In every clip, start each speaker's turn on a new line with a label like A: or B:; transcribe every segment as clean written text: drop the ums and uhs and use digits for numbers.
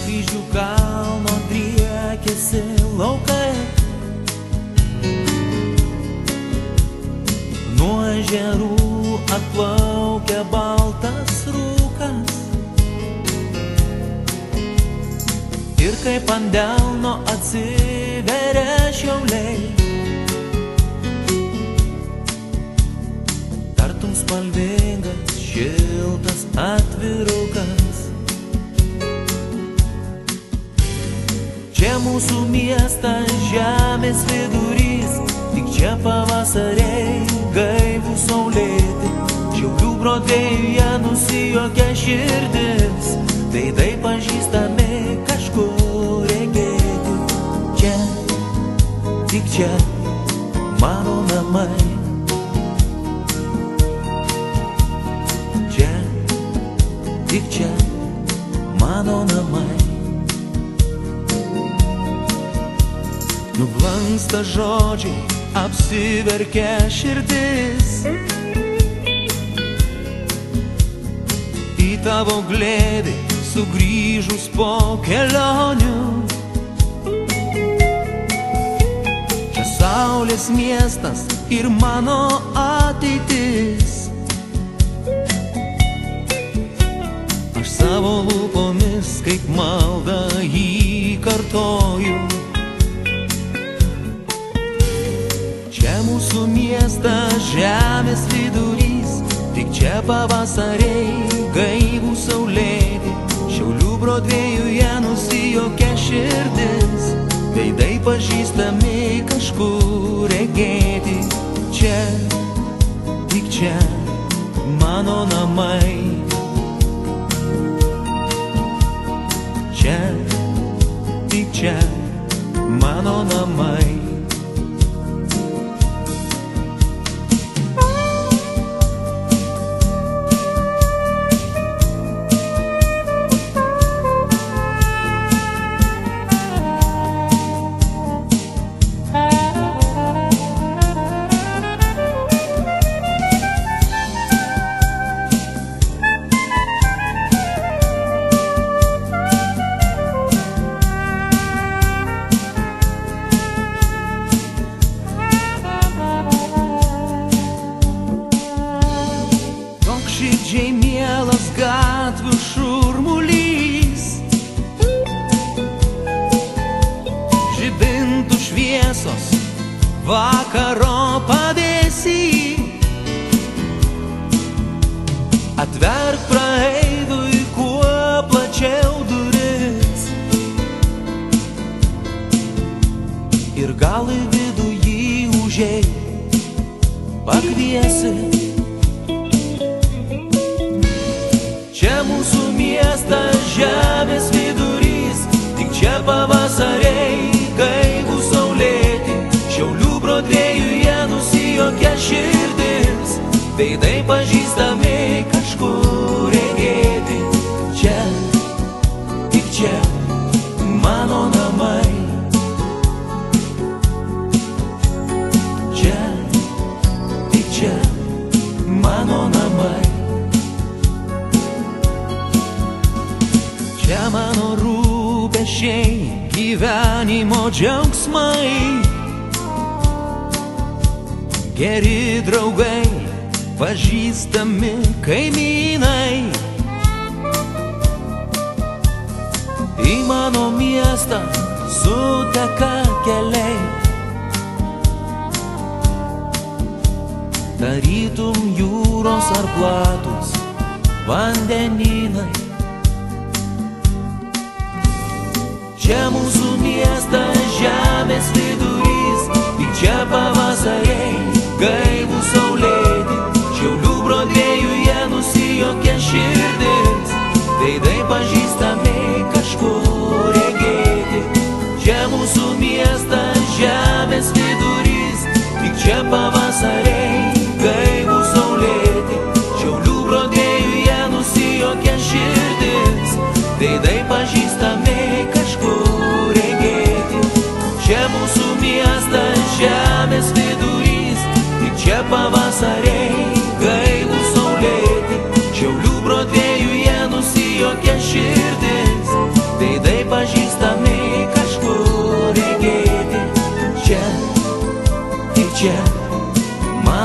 A: Kryžių kalno driekiasi laukai, nuo ežerų atplaukia baltas rūkas, ir kaip ant delno atsiveria šiauliai, tartum spalvingas šiltas atvirukas. Čia mūsų miestas, žemės vidurys, tik čia pavasariai gaivų saulėti. Šiaulių Brodvėjuje nusijuokia širdis, veidai pažįstami kažkur regėti. Čia, tik čia, mano namai. Čia, tik čia, mano namai. Nublanksta žodžiai, apsiverkia širdis, į tavo glėbį sugrįžus po kelionių. Čia saulės miestas ir mano ateitis. Aš savo lūpomis kaip maldą jį kartoju. Čia mūsų miestas, žemės vidurys, tik čia pavasariai gaivų saulėti. Šiaulių Brodvėjuje nusijuokia širdis, veidai pažįstami kažkur regėti. Čia, tik čia, mano namai. Čia, tik čia, mano namai. Širdžiai mielas gatvių šurmulys, žibintų šviesos vakaro pavėsy. Atverk praeiviui kuo plačiau duris, ir gal į vidų jį užeit pakviesi. Čia mūsų miestas, žemės vidurys, tik čia pavasariai gaivų saulėti. Šiaulių Brodvėjuje nusijuokia širdis, veidai pažįstami kažkur regėti. Čia, tik čia, mano namai. Čia, tik čia, mano namai. Čia mano rūpesčiai, gyvenimo džiaugsmai, geri draugai, pažįstami kaimynai. Į mano miestą suteka keliai, tarytum jūros ar platus vandenynai. Čia mūsų miestas, žemės vidurys, tik čia pavasariai gaivų saulėti. Šiaulių Brodvėjuje nusijuokia širdis, veidai pažįstami kažkur regėti. Čia mūsų miestas, žemės vidurys, tik čia pavasariai gaivų saulėti. Šiaulių Brodvėjuje nusijuokia širdis,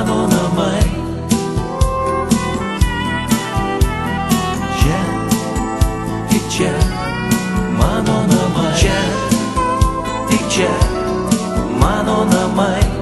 A: mano namai. Čia, tik čia, mano namai. Čia, tik čia, mano namai.